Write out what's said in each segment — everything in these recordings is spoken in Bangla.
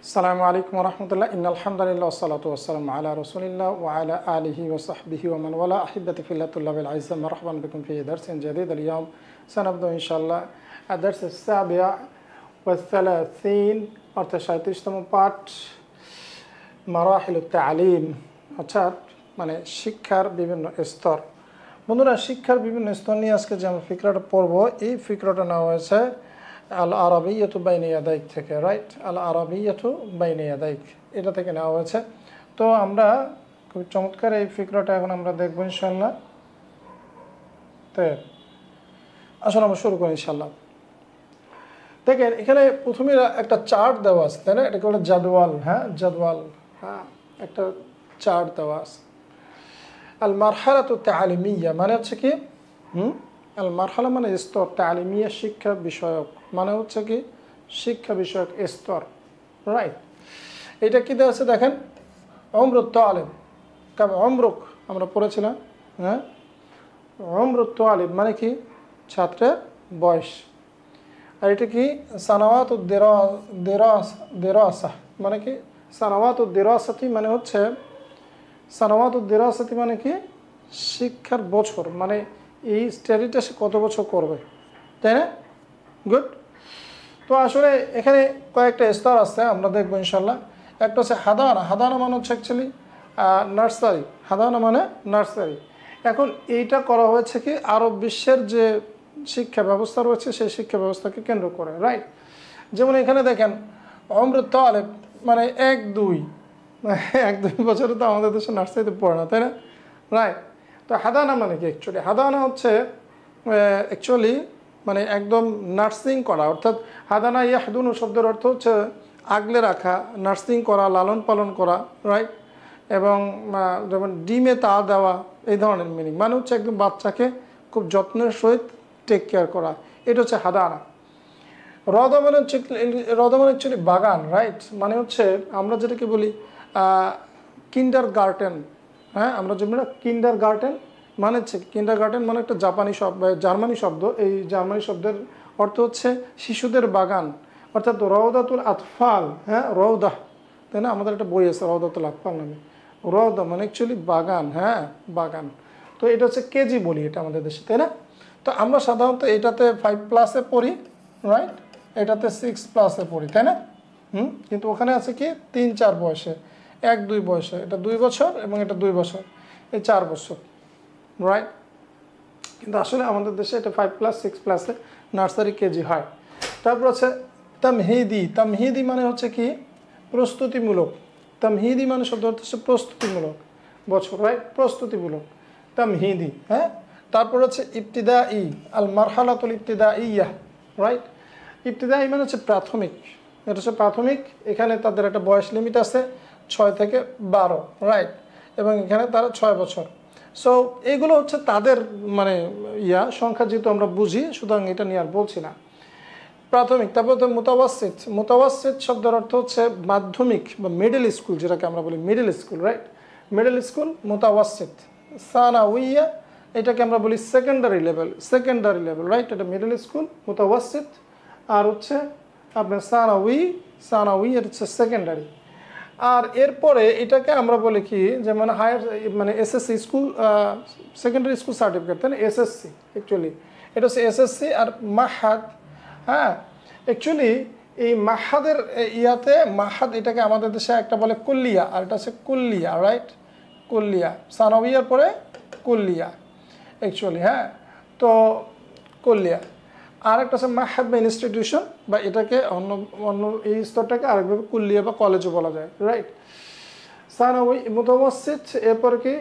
আসসালামু আলাইকুম ওয়া রাহমাতুল্লাহ ইন্নাল হামদুলিল্লাহ ওয়াসসালাতু ওয়াসসালামু আলা রাসূলিল্লাহ ওয়া আলা আলিহি ওয়া সাহবিহি ওয়া মান ওয়ালা আহিব্বাতি ফিল্লাহ তুল্লাবিল আইজ্জা মারহাবান বিকুম ফি দারসিন জাদীদ আল-ইয়াওম সানাবদু ইনশাআল্লাহ আদ-দারস আস-সাবি'a ওয়া-30 অর্থাৎ 37তম পাঠ মারাহিলুত তা'লিম অর্থাৎ মানে শিক্ষার বিভিন্ন স্তর। বন্ধুরা, শিক্ষার বিভিন্ন স্তর নিয়ে আজকে যে আমরা ফিকরাটা পড়ব, এই ফিকরাটা নেওয়া হয়েছে আল আরাবিয়াতু বাইনা ইয়াদাইক থেকে, রাইট? আল আরাবিয়াতু বাইনা ইয়াদাইক এটা থেকে নেওয়া হয়েছে। তো আমরা খুব চমৎকার এই ফিকরাটা এখন আমরা দেখব ইনশাআল্লাহ। তো আসলে আমরা শুরু করি ইনশাআল্লাহ। দেখেন, এখানে প্রথমে একটা চার্ট দেওয়া আছে, তাই না? এটাকে বলে জাদওয়াল। জাদওয়াল, একটা চার্ট দেওয়া আছে। আল মারহালাতু তা'লিমিয়া মানে হচ্ছে কি আল মারহালা মানে স্তর, তা'লিমিয়া শিক্ষা বিষয়ক মানে হচ্ছে কি শিক্ষা বিষয়ক স্তর, রাইট? এটা কি দেওয়া আছে দেখেন, উমরুত তালিব কাম উমরুক আমরা পড়েছিলাম। উমরুত তালিব মানে কি ছাত্রের বয়স। আর এটা কি সানাওয়াতুদ দিরাসা মানে কি সানাওয়াতুদ দিরাসাতি মানে হচ্ছে সানাওয়াতুদ দিরাসাতি মানে কি শিক্ষার বছর, মানে এই স্টাডিটা সে কত বছর করবে, তাই না? গুড। তো আসলে এখানে কয়েকটা স্তর আছে, আমরা দেখবো ইনশাল্লাহ। একটা হচ্ছে হাদানা। হাদানা মানে হচ্ছে অ্যাকচুয়ালি নার্সারি। হাদানা মানে নার্সারি। এখন এইটা করা হয়েছে কি আরব বিশ্বের যে শিক্ষা ব্যবস্থা রয়েছে সেই শিক্ষা ব্যবস্থাকে কেন্দ্র করে, রাইট? যেমন এখানে দেখেন উমরুত তালিব মানে 1-2 বছরে তো আমাদের দেশে নার্সারিতে পড়ে না, তাই না? রাইট। তো হাদানা মানে কি অ্যাকচুয়ালি? হাদানা হচ্ছে অ্যাকচুয়ালি মানে একদম নার্সিং করা, অর্থাৎ হাদানা ইয়াহদুনু শব্দের অর্থ হচ্ছে আগলে রাখা, নার্সিং করা, লালন পালন করা, রাইট? এবং যেমন ডিমে তা দেওয়া, এই ধরনের মিনিং। মানে হচ্ছে একদম বাচ্চাকে খুব যত্নের সহিত টেক কেয়ার করা, এটা হচ্ছে হাদানা। রদা মানে অ্যাকচুয়ালি বাগান, রাইট? মানে হচ্ছে আমরা যেটাকে বলি কিন্ডার গার্টেন। আমরা যেমন কিন্ডার গার্টেন মানে হচ্ছে কিন্ডার গার্টেন মানে একটা জার্মানি শব্দ। এই জার্মানি শব্দের অর্থ হচ্ছে শিশুদের বাগান, অর্থাৎ রওদাতুল আতফাল। রওদা, তাই না? আমাদের একটা বই আছে রওদাতুল আতফাল নামে। রওদা মানে অ্যাকচুয়ালি বাগান, বাগান। তো এটা হচ্ছে কেজি বলি এটা আমাদের দেশে, তাই না? তো আমরা সাধারণত এটাতে 5+ পড়ি, রাইট? এটাতে 6+ পড়ি, তাই না? কিন্তু ওখানে আছে কি 3-4 বয়সে, 1-2 বয়সে। এটা 2 বছর এবং এটা 2 বছর, এই 4 বছর, রাইট? কিন্তু আসলে আমাদের দেশে এটা 5+, 6+-এ নার্সারি কেজি হয়। তারপর আছে তামহিদি। তামহিদি মানে হচ্ছে কি প্রস্তুতিমূলক। তামহিদি মানে শব্দ অর্থ হচ্ছে প্রস্তুতিমূলক বছর, রাইট? প্রস্তুতিমূলক তামহিদি। তারপর হচ্ছে ইবতিদাই, আল মারহালাতুল ইবতিদাইয়া, রাইট? ইবতিদাই মানে হচ্ছে প্রাথমিক। এটা হচ্ছে প্রাথমিক। এখানে তাদের একটা বয়স লিমিট আছে 6 থেকে 12, রাইট? এবং এখানে তারা 6 বছর। সো এইগুলো হচ্ছে তাদের মানে সংখ্যা, যেহেতু আমরা বুঝি, সুতরাং এটা নিয়ে আর বলছি না। প্রাথমিক। তারপর তো মুতাওয়াসিত। মুতাওয়াসিত শব্দের অর্থ হচ্ছে মাধ্যমিক বা মিডল স্কুল, যেটাকে আমরা বলি middle school, right? Middle school মুতাওয়াসিত। সানাউইয়া এটাকে আমরা বলি সেকেন্ডারি লেভেল, রাইট? এটা মিডল স্কুল মুতাওয়াসিত। আর হচ্ছে আপনার সানাউই এটা হচ্ছে সেকেন্ডারি। আর এরপরে এটাকে আমরা বলি কি যে মানে হায়ার মানে SSC school, secondary school certificate, তাই না? এসএসসি অ্যাকচুয়ালি এটা হচ্ছে এসএসসি। আর মাহাদ, অ্যাকচুয়ালি এই মাহাদের মাহাদ এটাকে আমাদের দেশে একটা বলে কুল্লিয়া, আর এটা হচ্ছে কুল্লিয়া, রাইট? কুল্লিয়া, সানাউইয়ার পরে কুল্লিয়া অ্যাকচুয়ালি। তো কুল্লিয়া। আর একটা আছে মাহাদ বা ইনস্টিটিউশন, বা এটাকে অন্য এই স্তরটাকে আরেকভাবে কুল্লিয়া বা কলেজও বলা যায়, রাইট? সানাউই মুতাওয়াসিত। এরপর কি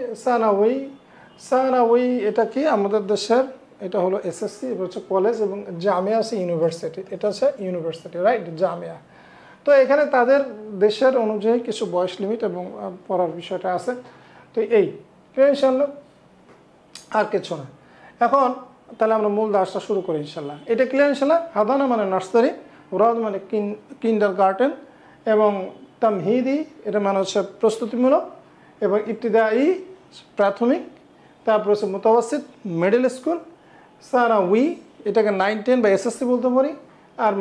সানাউই এটা কি আমাদের দেশের এটা হলো এসএসসি, এটা হচ্ছে কলেজ, এবং জামিয়া আছে ইউনিভার্সিটি, এটা হচ্ছে ইউনিভার্সিটি, রাইট? জামিয়া। তো এখানে তাদের দেশের অনুযায়ী কিছু বয়স লিমিট এবং পড়ার বিষয়টা আছে। তো এই ইনশাল্লাহ আর কিছু না। এখন তাহলে আমরা মূল দাসটা শুরু করি ইনশাল্লাহ। এটা ক্লিয়ার ইনশাল্লাহ? হাদানা মানে নার্সারি, রদ মানে কিন্ডার গার্টেন, এবং তামহিদি এটা মানে হচ্ছে প্রস্তুতিমূলক, এবং ইবতিদাই প্রাথমিক, তারপর হচ্ছে মুতাওয়াসিত মিডল স্কুল, সানাউই এটাকে 9-10 বা এসএসসি বলতে পারি, আর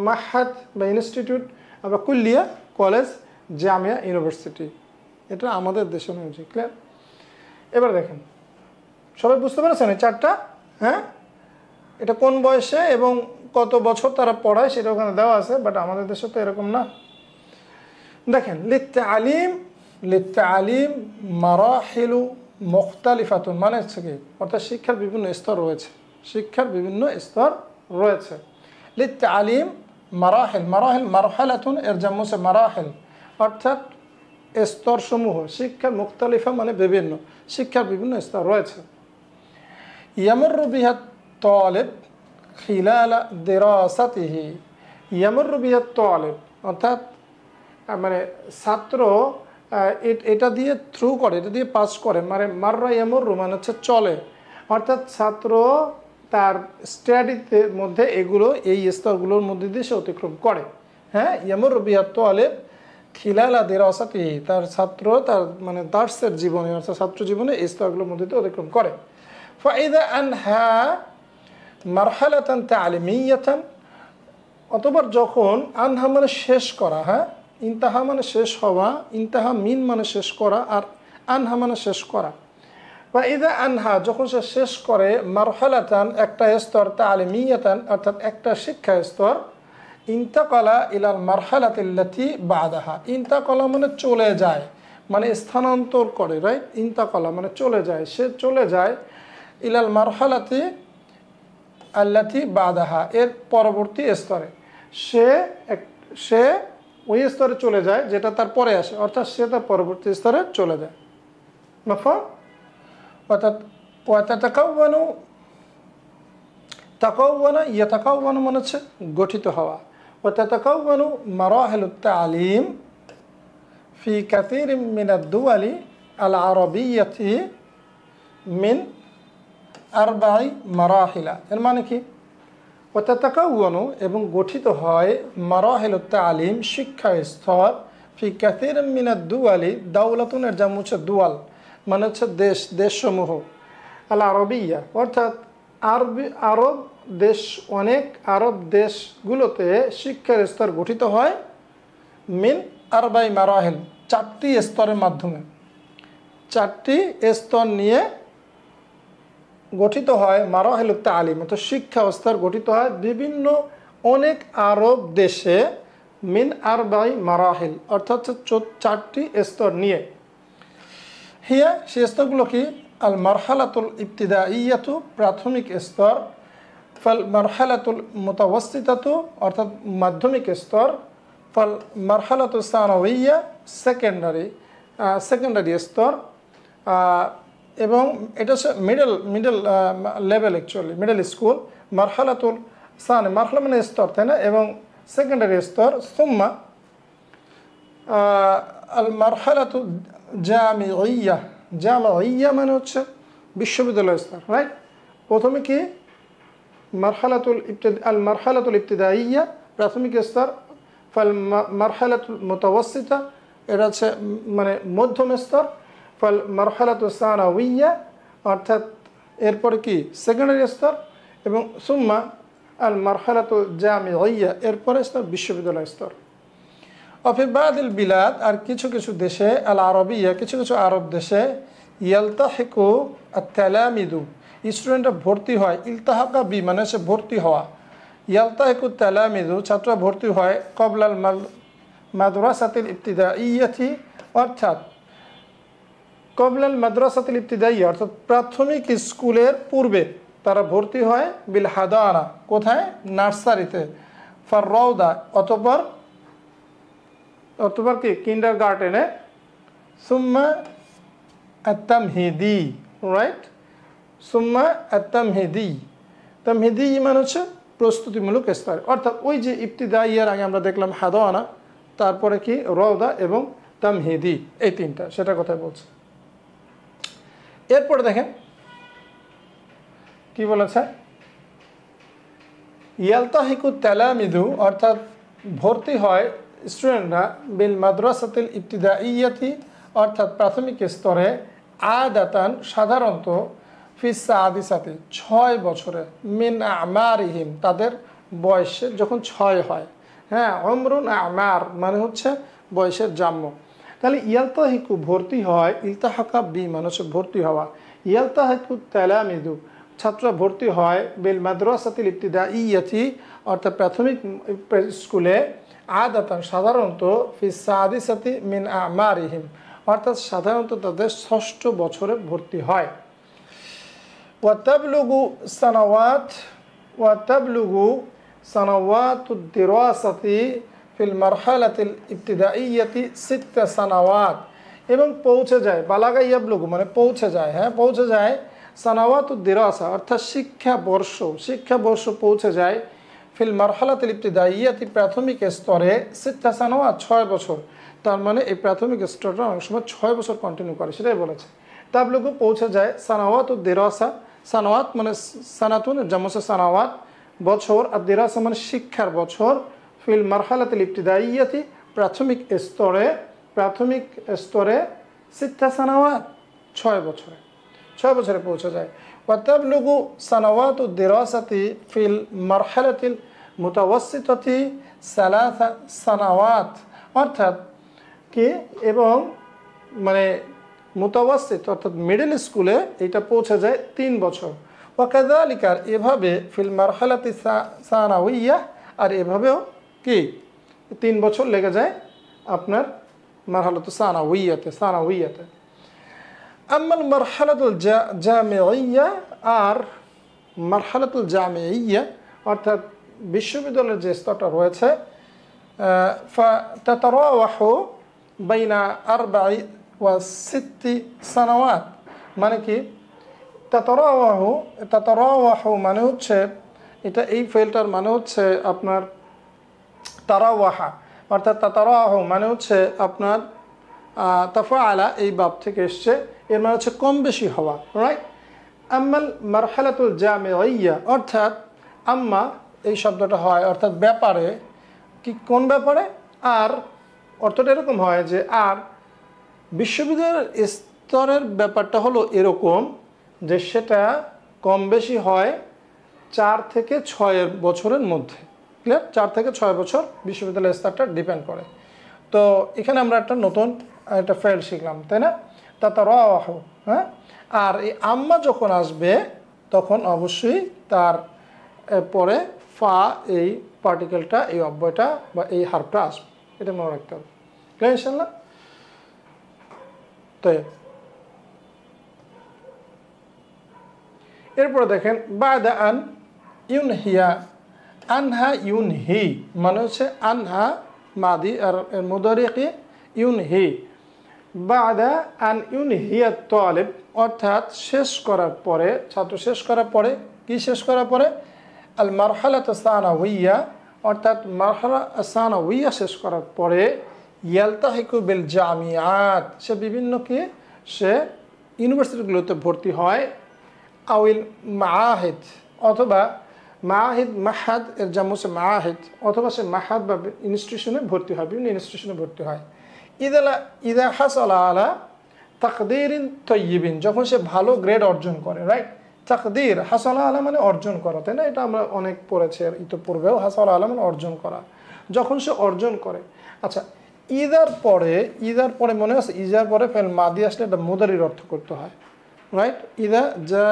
মাহাদ বা ইনস্টিটিউট, আবার কুল্লিয়া কলেজ, জামিয়া, ইউনিভার্সিটি। এটা আমাদের দেশে অনুযায়ী। ক্লিয়ার? এবার দেখেন, সবাই বুঝতে পেরেছেন এই চারটা? হ্যাঁ, এটা কোন বয়সে এবং কত বছর তারা পড়ায় সেটা ওখানে দেওয়া আছে, বাট আমাদের দেশে তো এরকম না। দেখেন, লিত্তালিম মারাহিলু মুখতালিফাতুন মানে হচ্ছে কি, অর্থাৎ শিক্ষার বিভিন্ন স্তর রয়েছে, শিক্ষার বিভিন্ন স্তর রয়েছে। লিত্তালিম মারাহিল, মারহালাতুন এর জাম্মু হচ্ছে মারাহিল, অর্থাৎ স্তরসমূহ। শিক্ষার মুখতালিফা মানে বিভিন্ন, শিক্ষার বিভিন্ন স্তর রয়েছে। ইয়ামুরু বিহা তালিব খিলালা দিরাসাতিহি, ইয়ামুরু বিহা তালিব অর্থাৎ মানে ছাত্র এটা দিয়ে থ্রু করে, এটা দিয়ে পাস করে, মানে মাররা ইয়ামুরু মানে হচ্ছে চলে, অর্থাৎ ছাত্র তার স্টাডিতে মধ্যে এগুলো এই স্তরগুলোর মধ্যে দিয়ে সে অতিক্রম করে। হ্যাঁ, ইয়ামুরু বিহা তালিব খিলালা দিরাসাতিহি, তার ছাত্র তার মানে দার্সের জীবনে অর্থাৎ ছাত্র জীবনে এই স্তরগুলোর মধ্যে দিয়ে অতিক্রম করে। ফাইদা আনহা মারহালাতান তালিমিয়াতান, অতঃপর যখন আনহা মানে শেষ করা, হ্যাঁ, ইন্তাহা মানে শেষ হওয়া, ইন্তাহা মিন মানে শেষ করা, আর আনহা মানে শেষ করা। বা ইদা আনহা যখন সে শেষ করে মারহালাতান একটা স্তর, তালিমিয়াতান অর্থাৎ একটা শিক্ষা স্তর, ইন্তাকালা ইলাল মারহালাতিল্লাতি বাদাহা, ইন্তাকালা মানে চলে যায়, মানে স্থানান্তর করে, রাইট? ইন্তাকালা মানে চলে যায়, সে চলে যায় ইলাল মারহালাতি আল্লাতি বাদাহা এর পরবর্তী স্তরে, সে ওই স্তরে চলে যায় যেটা তার পরে আসে, অর্থাৎ সে তার পরবর্তী স্তরে চলে যায়। মাফহুম? অর্থাৎ তাকাওয়ানা ইয়াতাকাওয়ানা মানে হচ্ছে গঠিত হওয়া। ওয়াতাকাওয়ানু মারাহিলুত তালিম ফি কাসীরিন মিনাদ দুওয়ালি আল আরাবিয়্যাতি মিন আরবাই মারাহিলা, এর মানে কি? ওয়াতাকাওয়ানু এবং গঠিত হয় মারাহিলুত তালিম শিক্ষা স্তর ফি কাসীরিন মিনাদ দুওয়ালি, দাওলাতুনের জামু হচ্ছে দুয়াল মানে হচ্ছে দেশ, দেশসমূহ, আল আরবিয়া অর্থাৎ আরব দেশ, অনেক আরব দেশগুলোতে শিক্ষার স্তর গঠিত হয় মিন আরবাই মারাহিল, চারটি স্তরের মাধ্যমে, চারটি স্তর নিয়ে গঠিত হয় মারাহিলুত তালিম, অর্থাৎ শিক্ষা স্তর গঠিত হয় বিভিন্ন অনেক আরব দেশে মিন আরবাই মারাহিল অর্থাৎ চারটি স্তর নিয়ে। হিয়া সেই স্তরগুলো কি? আল মারহালাতুল ইবতিদাইয়াতু প্রাথমিক স্তর, ফাল মারহালাতুল মুতাওয়াসসিতাতু অর্থাৎ মাধ্যমিক স্তর, ফাল মারহালাতুস সানাওয়িয়া সেকেন্ডারি স্তর, এবং এটা হচ্ছে middle level, actually middle school. মারহালাতুল সানি মারহালা মানে স্তর, তাই না? এবং সেকেন্ডারি স্তর। সুম্মা আল মারহালাতু জামিইয়া, জামিইয়া মানে হচ্ছে বিশ্ববিদ্যালয় স্তর, রাইট? প্রথমে কি মারহালাতুল ইবতিদাইয়া প্রাথমিক স্তর, ফাল মারহালাতুল মুতাওয়াসসিতা এটা হচ্ছে মানে মধ্যম স্তর, ফাল মারহালাতুস সানাওয়িয়া অর্থাৎ এরপরে কি সেকেন্ডারি স্তর, এবং সুম্মা আল মারহালাতুল জামিইয়া এরপরে স্তর বিশ্ববিদ্যালয় স্তর। অফি বাদিল বিলাদ আর কিছু কিছু দেশে আল আরবিয়া কিছু কিছু আরব দেশে ইয়ালতাহিকু আত-তালামিদু স্টুডেন্টরা ভর্তি হয়, ইলতাহাকা বি মানে হচ্ছে ভর্তি হওয়া, ইয়ালতাহিকু তালামিদু ছাত্র ভর্তি হয় কবলাল মাদ্রাসাতিল ইবতিদাইয়াতি অর্থাৎ কবলাল মাদ্রাসাতিল ইবতিদাইয়া অর্থাৎ প্রাথমিক স্কুলের পূর্বে তারা ভর্তি হয় বিল হাদানা কোথায়? নার্সারিতে, ফার রওদা অতঃপর কি কিন্ডারগার্টেনে, সুম্মা আত-তামহিদি, রাইট? সুম্মা আত-তামহিদি, তামহিদি মানে হচ্ছে প্রস্তুতিমূলক স্তর, অর্থাৎ ওই যে ইবতিদাইয়ার আগে আমরা দেখলাম হাদানা, তারপরে কি রওদা এবং তামহিদি, এই তিনটা, সেটা কথাই বলছে। এরপরে দেখেন কি বলেছে, ইয়ালতাহিকু তালামিদু অর্থাৎ ভর্তি হয় স্টুডেন্টরা বিল মাদ্রাসাতিল ইবতিদাইয়াতি অর্থাৎ প্রাথমিক স্তরে, আদাতান সাধারণত ফিস সাদিসাতি 6 বছরে, মিন আমারিহিম তাদের বয়সে যখন 6 হয়, হ্যাঁ, উমরুন আমার মানে হচ্ছে বয়সের জাম্য। তাহলে ইয়ালতাহিকু ভর্তি হয়, ইলতাহাকা বি মানুষের ভর্তি হওয়া, ইয়ালতাহিকু তালামিদু ছাত্র ভর্তি হয়, বিল মাদ্রাসাতিল ইবতিদাইয়াতি অর্থাৎ প্রাথমিক স্কুলে, আদাতান সাধারণত ফি সাদিসাতি মিন আমারিহিম অর্থাৎ সাধারণত তাদের ৬ষ্ঠ বছরে ভর্তি হয়। ওয়াতাবলুগু সানাওয়াতুদ দিরাসাতি ফিল মারহালাতিল ইবতিদাইয়াতি ৬ সানাওয়াত এবং পৌঁছে যায়, বালাগা ইয়াবলুগু মানে পৌঁছে যায়, হ্যাঁ পৌঁছে যায়, সানাওয়াতুদ দিরাসা অর্থাৎ শিক্ষাবর্ষ পৌঁছে যায়, ফিল মারহালাতিল ইবতিদাইয়াতি প্রাথমিক স্তরে ৬ সানাওয়াত ৬ বছর। তার মানে এই প্রাথমিক স্তরটা অনেক সময় ৬ বছর কন্টিনিউ করে, সেটাই বলেছে। তাবলুগু পৌঁছে যায়, সানাওয়াতুদ দিরাসা সানাওয়াত মানে সানাতুন জামসে সানাওয়াত বছর, আর দিরাসা মানে শিক্ষার বছর, ফিল মারহালাতিল ইবতিদাইয়াতি প্রাথমিক স্তরে ৬ সানাওয়াত ৬ বছরে পৌঁছে যায়। ওয়াতাবলুগু সানাওয়াতুদ দিরাসাতি ফিল মারহালাতিল মুতাওয়াসসিতাতি ৩ সানাওয়াত অর্থাৎ কি এবং মানে মুতাওয়াসসিত অর্থাৎ মিডল স্কুলে এটা পৌঁছে যায় ৩ বছর। ওয়াকাযালিকা এভাবে ফিল মারহালাতি সানাউইয়া আর এভাবেও কি ৩ বছর লেগে যায় আপনার মারহালাতু সানাউইয়াতে। আম্মাল মারহালাতুল জামিইয়া আর মারহালাতুল জামিইয়া অর্থাৎ বিশ্ববিদ্যালয়ের যে স্তরটা রয়েছে, ফাতাতারাওয়াহু বাইনা ৪ ওয়া ৬ সানাওয়াত মানে কি তাতারাওয়াহু মানে হচ্ছে এটা এই ফেলটার মানে হচ্ছে আপনার তারাওয়াহা অর্থাৎ তাতারাওয়াহু মানে হচ্ছে আপনার তাফআলা এই বাব থেকে এসছে, এর মানে হচ্ছে কম বেশি হওয়া, রাইট। আম্মাল মারহালাতুল জামিইয়া অর্থাৎ আম্মা এই শব্দটা হয় অর্থাৎ ব্যাপারে, কি কোন ব্যাপারে, আর অর্থটা এরকম হয় যে আর বিশ্ববিদ্যালয়ের স্তরের ব্যাপারটা হলো এরকম যে সেটা কম বেশি হয় ৪ থেকে ৬ বছরের মধ্যে, ক্লিয়ার? ৪ থেকে ৬ বছর বিশ্ববিদ্যালয়ের স্তরটা ডিপেন্ড করে। তো এখানে আমরা একটা নতুন একটা ফেল শিখলাম, তাই না? তাতারাওয়াহু, হ্যাঁ। আর এই আম্মা যখন আসবে তখন অবশ্যই তার পরে ফা এই পার্টিকেলটা এই অব্যয়টা বা এই হারফটা আসবে, এটা মনে রাখতে হবে, ক্লিয়ার ইনশাআল্লাহ? তো এরপরে দেখেন বাদা আন ইউনহিয়া, আনহা ইউনহি মানে হচ্ছে আনহা মাদি আর মুদারিকি ইউনহি, বাদা আন ইউনহিয়া তালিব অর্থাৎ শেষ করার পরে, ছাত্র শেষ করার পরে, কি শেষ করার পরে, আল মারহালাতু সানাউইয়া অর্থাৎ মারহালা সানাউইয়া শেষ করার পরে, ইয়ালতাহিকু বিল জামিয়াত সে বিভিন্ন কি সে ইউনিভার্সিটিগুলোতে ভর্তি হয়, আউল মাআহিদ অথবা মাআহিদ মাহাদ এর জামু হচ্ছে মাআহিদ অথবা সে মাহাদ বা ইনস্টিটিউশনে ভর্তি হয়, বিভিন্ন ইনস্টিটিউশনে ভর্তি হয়। ইদা হাসালা আলা তাকদীরিন তয়্যিবিন যখন সে ভালো গ্রেড অর্জন করে, রাইট। তাকদীর হাসালা আলা মানে অর্জন করা, তাই না? এটা আমরা অনেক পড়েছি ইতোপূর্বেও, হাসালা আলা মানে অর্জন করা, যখন সে অর্জন করে। আচ্ছা, ইদার পরে মনে আছে ইজার পরে ফেল মাদি আসলে এটা মুদারির অর্থ করতে হয়, রাইট। ইদা যা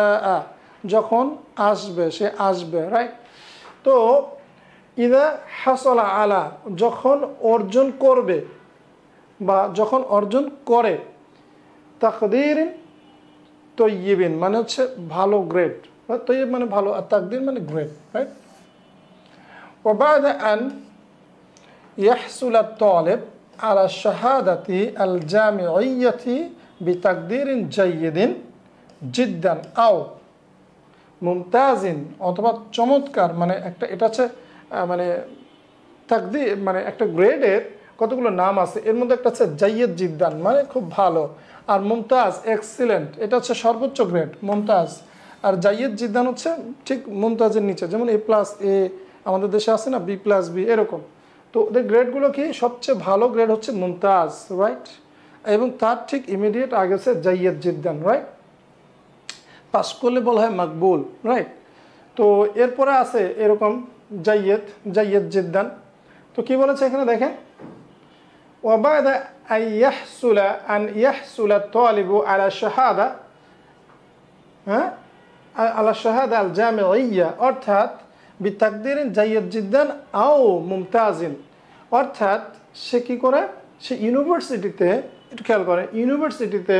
যখন আসবে, সে আসবে, রাইট। তো ইদা হাসালা আলা যখন অর্জন করবে বা যখন অর্জন করে, তাকদীরিন তয়্যিবিন মানে হচ্ছে ভালো গ্রেড, তয়্যিব মানে ভালো আর তাকদীর মানে গ্রেড, রাইট। ওয়া বা'দা আন ইয়াহসুলা আত-তালিব আলা শাহাদাতি আল জামিইয়াতি বিতাকদীরিন জাইয়িদিন জিদ্দান আও মুমতাজিন অথবা চমৎকার, মানে একটা এটা হচ্ছে মানে তাকদীর মানে একটা গ্রেডের কতগুলো নাম আছে, এর মধ্যে একটা হচ্ছে জাইয়িদ জিদ্দান মানে খুব ভালো, আর মুমতাজ এক্সিলেন্ট এটা হচ্ছে সর্বোচ্চ গ্রেড মুমতাজ, আর জাইয়িদ জিদ্দান হচ্ছে ঠিক মুমতাজের নিচে, যেমন A+, A আমাদের দেশে আছে না, B+B এরকম। তো ওদের গ্রেডগুলো কি সবচেয়ে ভালো গ্রেড হচ্ছে মুমতাজ, রাইট, এবং তার ঠিক ইমিডিয়েট আগে হচ্ছে জাইয়িদ জিদ্দান, রাইট। পাস করলে বলা হয় মাকবুল, রাইট। তো এরপরে আছে এরকম জাইয়িদ জিদ্দান। তো কি বলেছে এখানে দেখেন, وبعد أن يحصل الطالب على الشهادة على الشهادة الجامعية অর্থাৎ بتقدير جيد جدا أو ممتاز অর্থাৎ সে কি করে সে ইউনিভার্সিটিতে একটু খেয়াল করে ইউনিভার্সিটিতে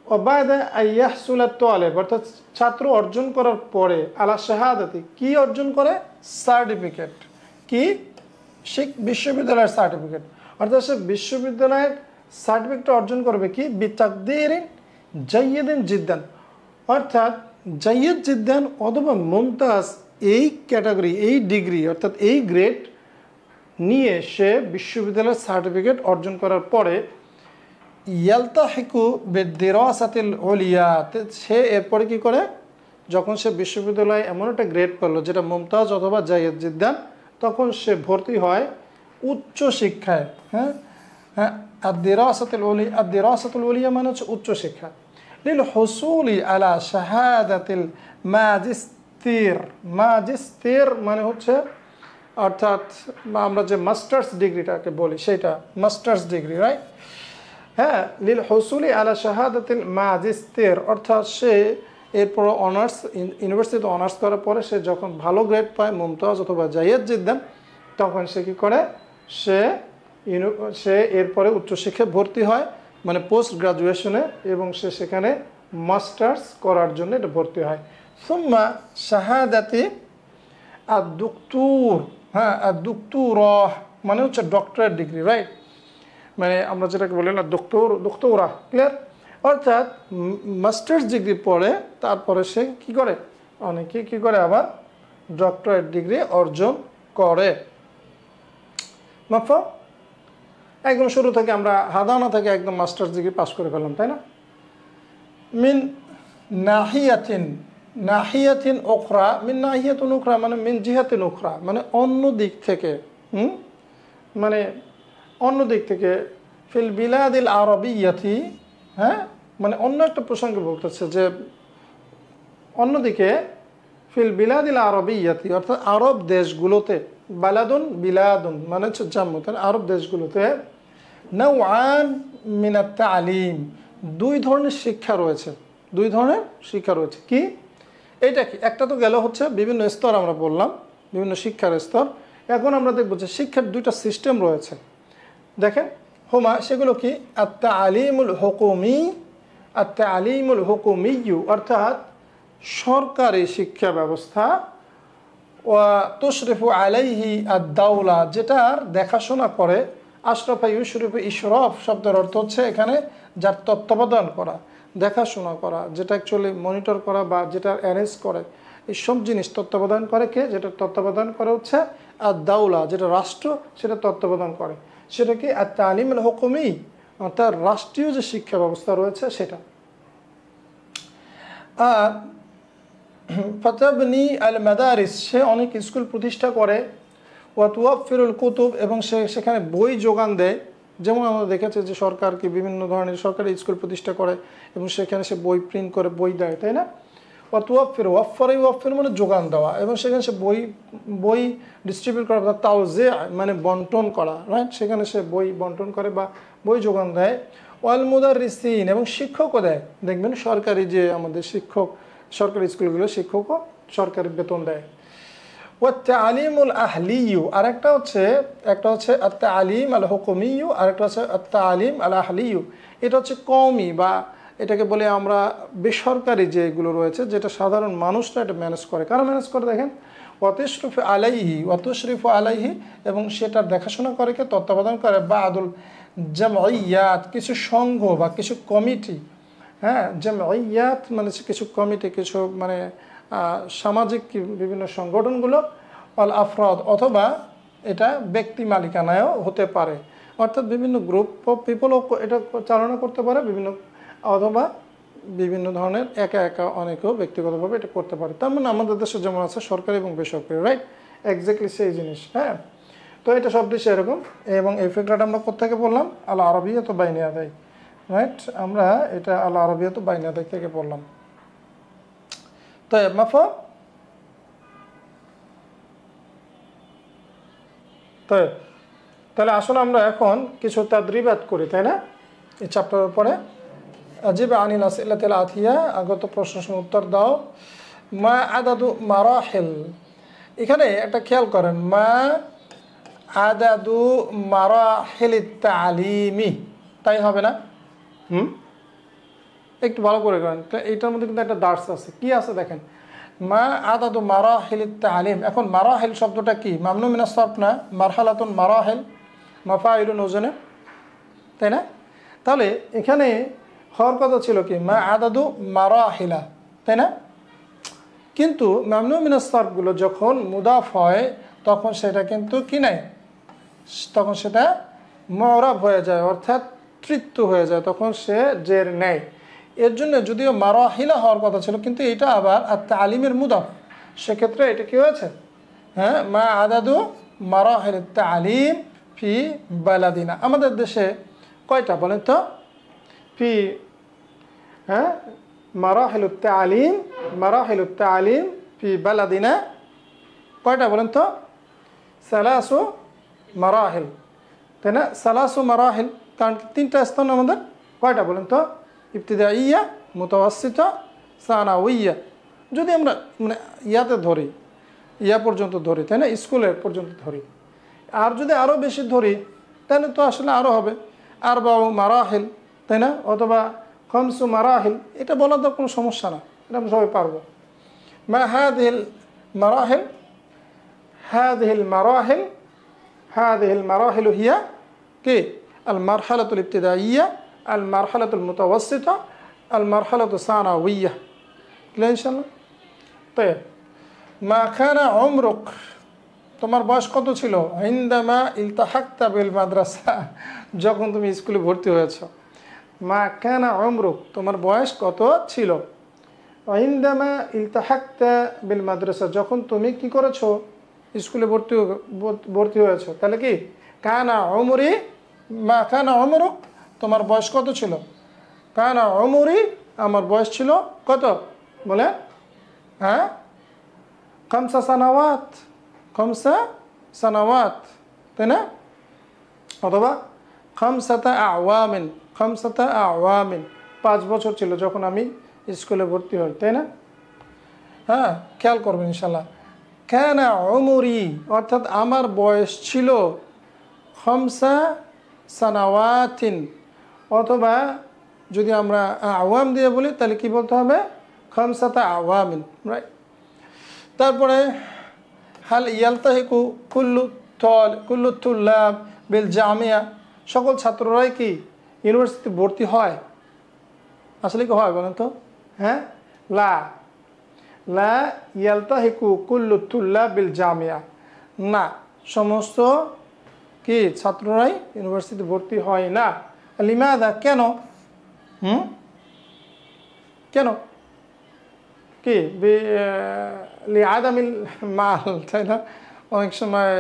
وبعد أن يحصل الطالب অর্থাৎ ছাত্র অর্জন করার পরে আলা শাহাদাতি কি অর্জন করে সার্টিফিকেট কি বিশ্ববিদ্যালয়ের সার্টিফিকেট অর্থাৎ সে বিশ্ববিদ্যালয়ের সার্টিফিকেট অর্জন করবে কি বিতাকদিরিন জাইয়িদিন জিদ্দান অর্থাৎ জাইয়িদ জিদ্দান অথবা মুমতাজ এই ক্যাটাগরি এই ডিগ্রি অর্থাৎ এই গ্রেড নিয়ে সে বিশ্ববিদ্যালয়ের সার্টিফিকেট অর্জন করার পরে ইয়ালতাহিকু বিদ্দিরাসাতিল উলিয়া সে এরপরে কি করে যখন সে বিশ্ববিদ্যালয়ে এমন একটা গ্রেড পেলো যেটা মুমতাজ অথবা জাইয়িদ জিদ্দান তখন সে ভর্তি হয় উচ্চ শিক্ষায় আদ-দিরাসাতুল উলিয়া মানে হচ্ছে উচ্চ শিক্ষা লিল হুসুলি আলা শাহাদাতিল ম্যাজিস্ট্রির মানে হচ্ছে অর্থাৎ আমরা যে মাস্টার্স ডিগ্রিটাকে বলি সেটা মাস্টার্স ডিগ্রি রাইট হ্যাঁ লিল হুসুলি আলা শাহাদাতিল ম্যাজিস্ট্রির অর্থাৎ সে এরপর অনার্স ইউনিভার্সিটিতে অনার্স করার পরে সে যখন ভালো গ্রেড পায় মুমতাজ অথবা জাইয়িদ জিদ্দান তখন সে কী করে সে এরপরে উচ্চশিক্ষায় ভর্তি হয় মানে পোস্ট গ্রাজুয়েশনে এবং সে সেখানে মাস্টার্স করার জন্য এটা ভর্তি হয় সুম্মা শাহাদাতি আদ-দুক্তুর আদ-দুক্তুরাহ মানে হচ্ছে ডক্টরেট ডিগ্রি রাইট মানে আমরা যেটাকে বলি না দুক্তুরা ক্লিয়ার অর্থাৎ মাস্টার্স ডিগ্রি পড়ে তারপরে সে কি করে অনেকে কি করে আবার ডক্টরেট ডিগ্রি অর্জন করে মাফা একদম শুরু থেকে আমরা হাদানা থেকে একদম মাস্টার্স ডিগ্রি পাস করে ফেললাম তাই না মিন নাহিয়াতিন উখরা মানে মিন জিহাতিন উখরা মানে অন্য দিক থেকে মানে অন্য দিক থেকে ফিল বিলাদিল আরবিয়াতি মানে অন্য একটা প্রসঙ্গে বলতেছে যে অন্যদিকে ফিল বিলাদিল আরবিয়াতি অর্থাৎ আরব দেশগুলোতে বিলাদুন মানে হচ্ছে জাম্মুতের আরব দেশগুলোতে নাওআন মিনাত তালিম দুই ধরনের শিক্ষা রয়েছে কি এইটা কি একটা তো গেল হচ্ছে বিভিন্ন স্তর আমরা বললাম বিভিন্ন শিক্ষার স্তর এখন আমরা দেখব যে শিক্ষার দুইটা সিস্টেম রয়েছে দেখেন হোমা সেগুলো কি আত-তালিমুল হুকুমিয়্যু অর্থাৎ সরকারি শিক্ষা ব্যবস্থা তুশরিফু আলাইহি আদ-দাওলা যেটার দেখাশোনা করে আশরাফা ইউশরিফু ইশরাফ শব্দের অর্থ হচ্ছে এখানে যার তত্ত্বাবধান করা দেখাশোনা করা যেটা অ্যাকচুয়ালি মনিটর করা বা যেটা অ্যারেঞ্জ করে এই সব জিনিস তত্ত্বাবধান করে কে যেটা তত্ত্বাবধান করে হচ্ছে আদ-দাওলা যেটা রাষ্ট্র সেটা তত্ত্বাবধান করে সেটা কি আত-তালিমুল হুকুমি অর্থাৎ রাষ্ট্রীয় যে শিক্ষা ব্যবস্থা রয়েছে সেটা আর ফাতাবনি আল মাদারিস সে অনেক স্কুল প্রতিষ্ঠা করে ওয়া তুওয়াফিরুল কুতুব এবং সে সেখানে বই যোগান দেয় যেমন আমরা দেখেছি যে সরকার কি বিভিন্ন ধরনের সরকারি স্কুল প্রতিষ্ঠা করে এবং সেখানে সে বই প্রিন্ট করে বই দেয় তাই না ওয়া তুওয়াফির মানে যোগান দেওয়া এবং সেখানে সে বই ডিস্ট্রিবিউট করা বা তাওজিয়া মানে বন্টন করা রাইট সেখানে সে বই বন্টন করে বা বই যোগান দেয় ওয়াল মুদাররিসিন এবং শিক্ষকও দেয় দেখবেন সরকারি যে আমাদের সরকারি স্কুলগুলো শিক্ষকও সরকারি বেতন দেয় ওয়া তালিমুল আহলিয়্যু আর একটা হচ্ছে আত-তালিম আল হুকুমিয়্যু আর একটা হচ্ছে আত-তালিম আল আহলিয়্যু এটা হচ্ছে কওমি বা এটাকে বলে আমরা বেসরকারি যেগুলো রয়েছে যেটা সাধারণ মানুষরা এটা ম্যানেজ করে কারা ম্যানেজ করে দেখেন ওয়াতুশরিফু আলাইহি এবং সেটার দেখাশোনা করে কে তত্ত্বাবধান করে বাদুল জামঈয়াত কিছু সংঘ বা কিছু কমিটি জামঈয়াত মানে কিছু কমিটি কিছু মানে সামাজিক বিভিন্ন সংগঠনগুলো অল আফরাদ অথবা এটা ব্যক্তি মালিকানায়ও হতে পারে অর্থাৎ বিভিন্ন গ্রুপ অফ পিপলও এটা চালনা করতে পারে অথবা বিভিন্ন ধরনের একা অনেকেও ব্যক্তিগতভাবে এটা করতে পারে তার মানে আমাদের দেশে যেমন আছে সরকারি এবং বেসরকারি রাইট এক্স্যাক্টলি সেই জিনিস তো এটা সব দেশে এরকম এবং এই ফিকরাটা আমরা কোত্থেকে বললাম আল আরবিয়া তো বাইনে আদায় রাইট আমরা এটা আল আরবিয়া তো বাইনে আদায় থেকে বললাম طيب مفهوم طيب তাহলে আসলে আমরা এখন কিছু তাদরিবাত করি, তাই না? এই চ্যাপ্টারের পরে আজিব আনিল আসইলাতিল আতিয়া, আগত প্রশ্নের উত্তর দাও। মা আদাদু মারাহিল, এখানে একটা খেয়াল করেন, মা আদাদু মারাহিলিত তালিমি, তাই হবে না? একটু ভালো করে করেন, এইটার মধ্যে কিন্তু একটা দার্স আছে। কি আছে দেখেন, মা আদাদু মারাহিলিত তালিম। এখন মারাহিল শব্দটা কি? মামনু মিনাস সরফ না, মারহালাতুন মারাহিল মাফাইলুন ওজনে, তাই না? তাহলে এখানে হওয়ার কথা ছিল কি মা আদাদু মারাহিলা, তাই না? কিন্তু মামনু মিনাস সরফগুলো যখন মুদাফ হয় তখন সেটা কিন্তু কি নাই, তখন সেটা মুরাব হয়ে যায়, অর্থাৎ তৃত্ব হয়ে যায়, তখন সে জের নেয়। এর জন্য যদিও মারাহিলা হওয়ার কথা ছিল, কিন্তু এটা আবার আর তালিমের মুদাফ, সেক্ষেত্রে এটা কি হয়েছে? হ্যাঁ, মা আদাদু মারাহিল তালিম ফি বালাদিনা। আমাদের দেশে কয়টা বলেন তো? ফি, হ্যাঁ, মারাহিলুত তালিম, মারাহিলুত তালিম ফি বালাদিনা কয়টা বলেন তো? সালাসু মারাহিল, তাই না? সালাসু মারাহিল, কারণ তিনটা স্থান আমাদের, কয়টা বলেন তো? ইবতিদাইয়া, মুতাওয়াসসিতা, সানাউইয়া। যদি আমরা মানে ইয়াতে ধরি, ইয়া পর্যন্ত ধরি, তাই না, স্কুলের পর্যন্ত ধরি, আর যদি আরও বেশি ধরি তাহলে তো আসলে আরও হবে আরবাউ মারাহিল, তাই না, অথবা খামসু মারাহিল। এটা বলার তো কোনো সমস্যা না, এটা আমরা সবাই পারবো। মা হাদিহিল মারাহিল, হাদিহিল মারাহিল, হাদিহিল মারাহিল হিয়া কি? আল মারহালাতুল ইবতিদাইয়া, আল মারহালাতুল মুতাওয়াসসিতা, আল মারহালাতু সানাউইয়া। ক্লিয়ার ইনশাআল্লাহ? তাই মা খানা উমরুক, তোমার বয়স কত ছিল? ইনদামা ইলতাহাক্তা বিল মাদ্রাসা, যখন তুমি স্কুলে ভর্তি হয়েছ। মা কানা উমরুক, তোমার বয়স কত ছিল? ইনদামা ইলতাহাক্তা বিল মাদ্রাসা, যখন তুমি কি করেছো? স্কুলে ভর্তি হয়েছ। তাহলে কি কানা উমরি, মা কানা উমরুক, তোমার বয়স কত ছিল? কানা উমরি, আমার বয়স ছিল কত? বলে, হ্যাঁ, খামসা সানাওয়াত, খামসা সানাওয়াত, তাই না? অথবা খামসাতা আওয়ামিন, খামসাতা আওয়ামিন, 5 বছর ছিল যখন আমি স্কুলে ভর্তি হই, তাই না? হ্যাঁ, খেয়াল করবেন ইনশাল্লাহ। কানা উমরি, অর্থাৎ আমার বয়স ছিল খামসা সানাওয়াতিন, অথবা যদি আমরা আওয়াম দিয়ে বলি তাহলে কি বলতে হবে? খামসাতা আওয়ামিন, রাইট? তারপরে হাল ইয়ালতাহিকু কুল্লু তুল্লাব বিল জামিয়া, সকল ছাত্ররাই কি ইউনিভার্সিটি ভর্তি হয়? আসলে কি হয় বলেন তো? হ্যাঁ, লা, লা ইয়ালতাহিকু কুল্লু তুল্লাব বিল জামিয়া, না, সমস্ত কি ছাত্ররাই ইউনিভার্সিটি ভর্তি হয় না। লিমাদা, কেন? কেন? কি লি আদামিল মাল, তাই না? অনেক সময়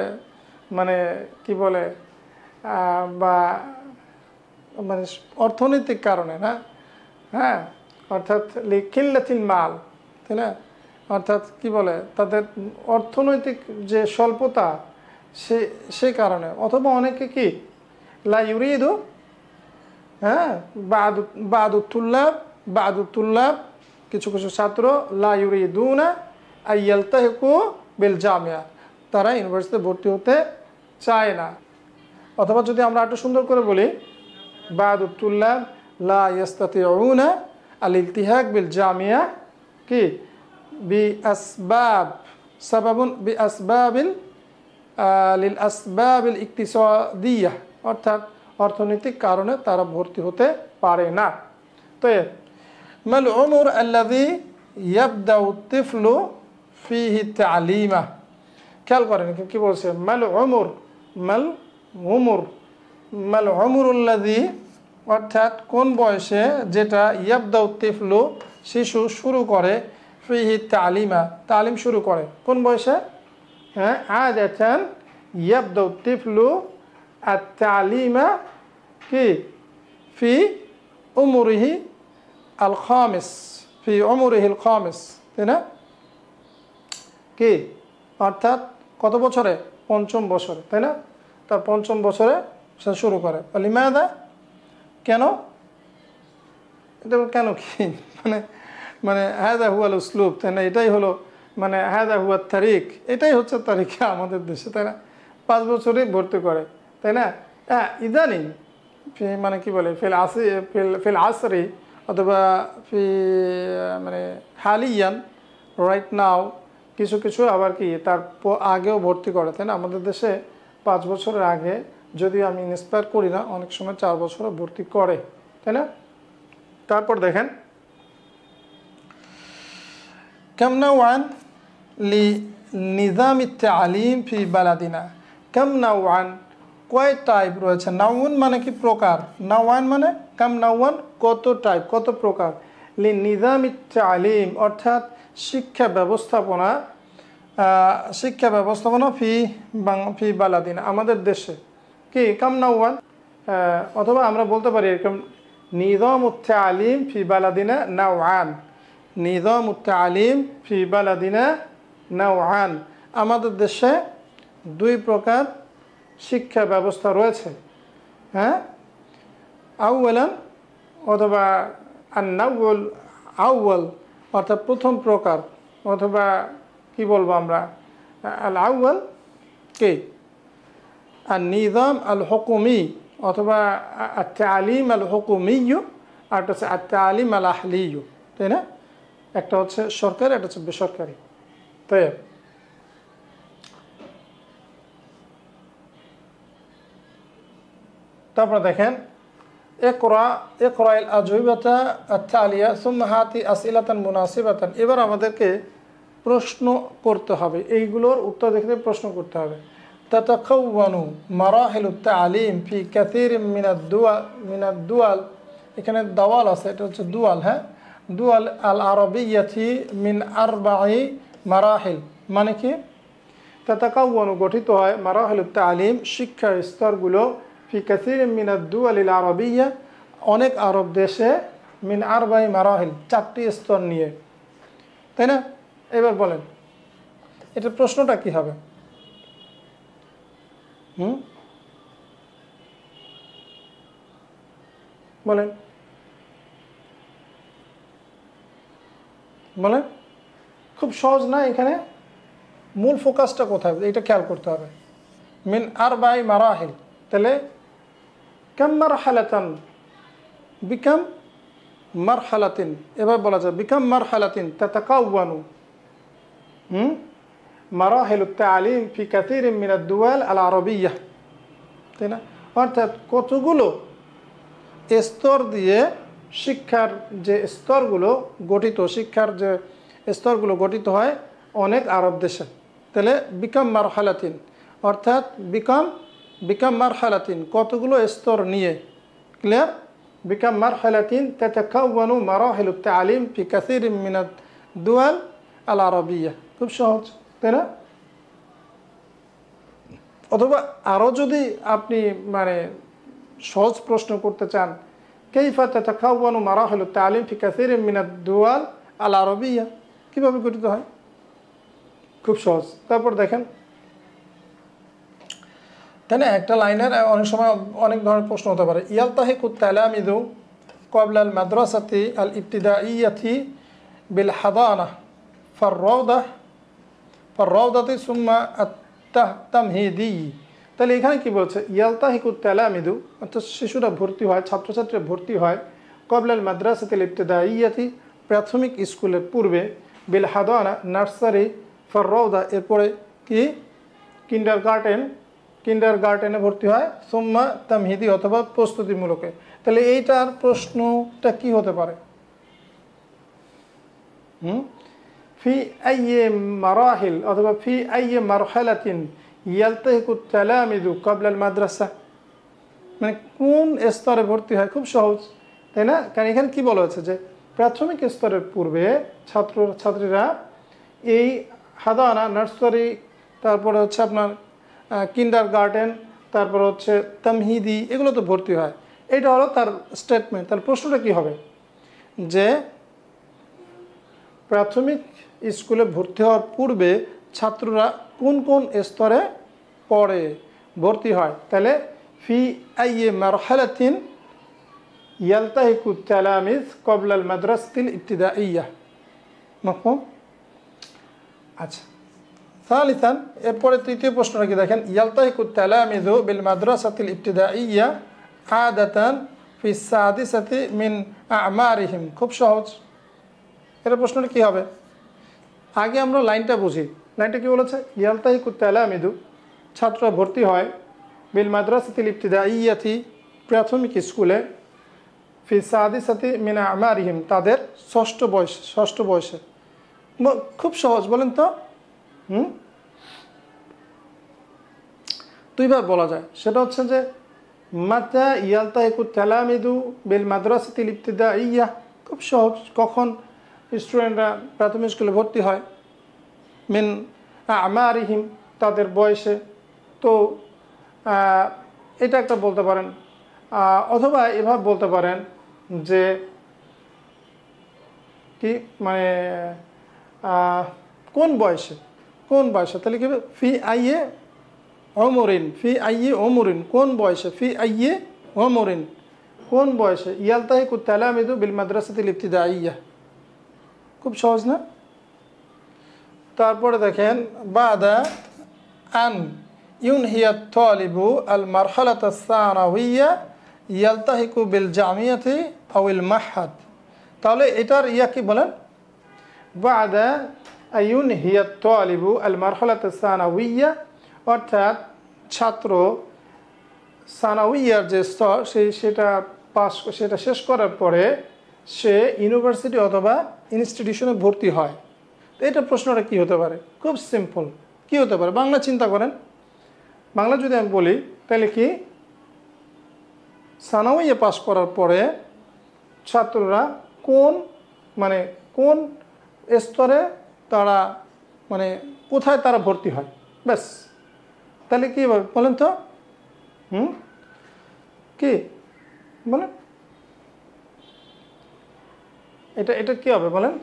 মানে কি বলে, বা মানে অর্থনৈতিক কারণে না, হ্যাঁ, অর্থাৎ লি কিল্লাতিল মাল, তাই না? অর্থাৎ কি বলে, তাদের অর্থনৈতিক যে স্বল্পতা, সে কারণে, অথবা অনেকে কি লা ইউরিদু, হ্যাঁ, বাদুতুল্লাব, কিছু কিছু ছাত্র লা ইউরিদুনা আইয়ালতাহিকু বিল জামিয়া, তারা ইউনিভার্সিটিতে ভর্তি হতে চায় না। অথবা যদি আমরা একটু সুন্দর করে বলি, বাদুতুল্লাব লা ইয়াস্তাতিউনা আল ইলতিহাক বিল জামিয়া কি বি আসবাব, সাবাবুন বি আসবাবিল লিল আসবাবিল ইকতিসাদিয়াহ, অর্থাৎ অর্থনৈতিক কারণে তারা ভর্তি হতে পারে না। তো মাল উমর আল্লাযী ইয়াবদাউ তিফলু ফিহি তালিমা, খেয়াল করেন কি বলছে, মাল উমর, মাল উমর, মাল উমরুল্লাযী, অর্থাৎ কোন বয়সে যেটা, ইয়াবদাউ তিফলু, শিশু শুরু করে, ফিহি তালিমা, তালিম শুরু করে, কোন বয়সে? হ্যাঁ, আদাতান ইয়াবদাউ তিফলু আত-তালিমা কি ফি উমরিহি আল খামিস, ফি উমরিহি আল খামিস, তাই না? কি অর্থাৎ কত বছরে? 5ম বছরে, তাই না? তার পঞ্চম বছরে সে শুরু করে। লিমাদা, কেন? এটা কেন কি মানে মানে হাদা হুয়াল উসলুব, তাই না? এটাই হলো মানে হাদা হুয়ার তারিখ, এটাই হচ্ছে তারিখে আমাদের দেশে, তাই না? 5 বছরেই ভর্তি করে, তাই না? হ্যাঁ, ইদানিং মানে কি বলে ফিল আসরি অথবা মানে হালিয়ান রাইট নাও কিছু কিছু আবার কি তার আগেও ভর্তি করে, তাই না? আমাদের দেশে 5 বছরের আগে যদিও আমি ইন্সপায়ার করি না, অনেক সময় 4 বছরও ভর্তি করে, তাই না? তারপর দেখেন كم نوعا لنظام التعليم في بلدنا كم نوعا কয় টাইপ রয়েছে। নাউন মানে কি প্রকার, নাওয়ান মানে কাম নাওয়ান কত টাইপ কত প্রকার, নিজাম তালিম অর্থাৎ শিক্ষা ব্যবস্থাপনা ফি বালাদিনা আমাদের দেশে কি কাম নাওয়ান, অথবা আমরা বলতে পারি এরকম নিজাম তালিম ফি বালাদিনা নাওয়ান, নিজাম তালিম ফি বালাদিনা নাওয়ান আমাদের দেশে 2 প্রকার শিক্ষা ব্যবস্থা রয়েছে। হ্যাঁ, আউয়ালান অথবা আন-নাওউল আউয়াল অর্থাৎ প্রথম প্রকার, অথবা কি বলবো আমরা আল আউয়াল কে আন-নিজাম আল হুকুমি অথবা আত-তালিম আল হুকুমিয়্যু, আর একটা হচ্ছে আত-তালিম আল আহলিয়্যু, তাই না? একটা হচ্ছে সরকারি, একটা হচ্ছে বেসরকারি। তাই তারপরে দেখেন ইকরাইল আজওয়াতা আত-তালিয়া সুম্মা হাতি আসইলাতান মুনাসিবাতান, এবার আমাদেরকে প্রশ্ন করতে হবে, এইগুলোর উত্তর দেখতে প্রশ্ন করতে হবে। তাতাকাওয়ানু মারাহিলুত তালিম ফি কাসীর মিনাদ দুয়াল, এখানে দাওয়াল আছে, এটা হচ্ছে দুয়াল। হ্যাঁ, দুয়াল আল আরবিয়াতি মিন 4 মারাহিল, মানে কি তাতাকাওয়ানু গঠিত হয় মারাহিলুত তালিম শিক্ষার স্তরগুলো ফি কাসীর মিনাদ দুয়াল আল আরবিয়া অনেক আরব দেশে মিন 4 মারাহিল 4টি স্তর নিয়ে, তাই না? এবার বলেন এটা প্রশ্নটা কি হবে? বলেন বলেন খুব সহজ না, এখানে মূল ফোকাসটা কোথায় এটা খেয়াল করতে হবে। মিন 4 মারাহিল, তাহলে কাম মারহালাতান বিকাম মারহালাতিন, এবার বলা যায় বিকাম মারহালাতিন তাতাকাওয়ানু মারাহিলুত তালিম ফি কাসীর মিনাদ দুয়াল আল আরবিয়া, তাই না? অর্থাৎ কতগুলো স্তর দিয়ে শিক্ষার যে স্তরগুলো গঠিত, শিক্ষার যে স্তরগুলো গঠিত হয় অনেক আরব দেশে, তাহলে বিকাম মারহালাতিন অর্থাৎ বিকাম মারহালাতিন কতগুলো স্তর নিয়ে, ক্লিয়ার? বিকাম মারহালাতিন তাতাকাওয়ানু মারাহিলুত তালিম ফি কাসীর মিনাদ দুয়াল আল আরবিয়া, খুব সহজ, তাই না? অথবা আরও যদি আপনি মানে সহজ প্রশ্ন করতে চান, কাইফা তাতাকাওয়ানু মারাহিলুত তালিম ফি কাসীর মিনাদ দুয়াল আল আরবিয়া, কীভাবে গঠিত হয়, খুব সহজ। তারপর দেখেন, তাই না? একটা লাইনের অনেক সময় অনেক ধরনের প্রশ্ন হতে পারে। ইয়ালতাহিকুত তালামিযু ক্বাবলা আল মাদ্রাসাতি আল ইবতিদাইয়াতি বিল হাদানা ফাররাউদাতি সুম্মা আত-তামহিদি, তাহলে এখানে কি বলছে? ইয়ালতাহিকুত তালামিযু অর্থাৎ শিশুরা ভর্তি হয়, ছাত্রছাত্রীরা ভর্তি হয় ক্বাবলা আল মাদ্রাসাতি আল ইবতিদাইয়াতি প্রাথমিক স্কুলের পূর্বে, বিল হাদানা নার্সারি, ফাররাউদা এরপরে কি কিন্ডারগার্টেনে ভর্তি হয়, সুম্মা তামহিদি অথবা প্রস্তুতিমূলকে। তাহলে এইটার প্রশ্নটা কি হতে পারে? ফি আইয়ে মারাহিল অথবা ফি আইয়ে মারহালাতিন ইয়ালতাহিকুত তালামিযু ক্বাবলা আল মাদ্রাসা, মানে কোন স্তরে ভর্তি হয়? খুব সহজ, তাই না? কারণ এখানে কি বলা হয়েছে যে প্রাথমিক স্তরের পূর্বে ছাত্রছাত্রীরা এই হাদানা নার্সারি, তারপরে হচ্ছে আপনার কিন্ডারগার্টেন, তারপর হচ্ছে তামহিদি, এগুলো তো ভর্তি হয়। এটা হলো তার স্টেটমেন্ট। তার প্রশ্নটা কি হবে যে প্রাথমিক স্কুলে ভর্তি হওয়ার পূর্বে ছাত্ররা কোন কোন স্তরে পড়ে, ভর্তি হয়, তাহলে ফি আইয়ি মারহালাতিন ইয়ালতাহিকু তালামিজ ক্বাবলা আল মাদ্রাসাতিল ইবতিদাইয়্যা। মাফহুম? আচ্ছা, সালিসান, এরপরে তৃতীয় প্রশ্নটা কি দেখেন, ইয়ালতাহিকু তালামিযু বিল মাদ্রাসাতিল ইবতিদাইয়্যা আদাতান ফি সাদিসাতি মিন আমারিহিম। খুব সহজ। এর প্রশ্নটা কি হবে? আগে আমরা লাইনটা বুঝি। লাইনটা কি বলেছে? ইয়ালতাহিকু তালামিযু, ছাত্ররা ভর্তি হয়, বিল মাদ্রাসাতিল ইবতিদাইয়্যাতি, প্রাথমিক স্কুলে, ফি সাদিসাতি মিন আমারিহিম, তাদের ষষ্ঠ বয়সে। খুব সহজ, বলেন তো। দুইবার বলা যায়। সেটা হচ্ছে যে মাতা ইয়ালতাহিকু তালামিযু বিল মাদ্রাসাতিল ইবতিদাইয়্যা, খুব সহজ, কখন স্টুডেন্টরা প্রাথমিক স্কুলে ভর্তি হয়, মিন আমারিহিম, তাদের বয়সে। তো এটা একটা বলতে পারেন, অথবা এভাবে বলতে পারেন যে কি মানে কোন বয়সে, তাহলে কি হবে? ফি আইয়ে ওমরিন, ফি আইয়ে ওমরিন, কোন বয়সে, ফি আইয়ে ওমরিন, কোন বয়সে, ইয়ালতাহিকু তালামিযু বিল মাদ্রাসাতিল ইবতিদাইয়্যা। খুব সহজ না? তারপরে দেখেন, বাদা আন ইউনহিয়া তালিবু আল মারহালাতাস সানাওয়িয়্যা ইয়ালতাহিকু বিল জামিয়াতি আউল মাহহাদ। তাহলে এটার কি বলেন? বাদা ইউনহিয়া তালিবু আল মারহালাতাস সানাওয়িয়্যা, অর্থাৎ ছাত্র সানাওয়িয়ার যে স্তর, সেটা শেষ করার পরে সে ইউনিভার্সিটি অথবা ইনস্টিটিউশনে ভর্তি হয়। তো এটা প্রশ্নটা কি হতে পারে? খুব সিম্পল। কি হতে পারে? বাংলা চিন্তা করেন। বাংলা যদি আমি বলি, তাহলে কি, সানাওয়িয়া পাস করার পরে ছাত্ররা কোন স্তরে তারা কোথায় তারা ভর্তি হয়, ব্যাস। তাহলে কি বলেন তো? কি বলেন? এটা কি হবে বলেন?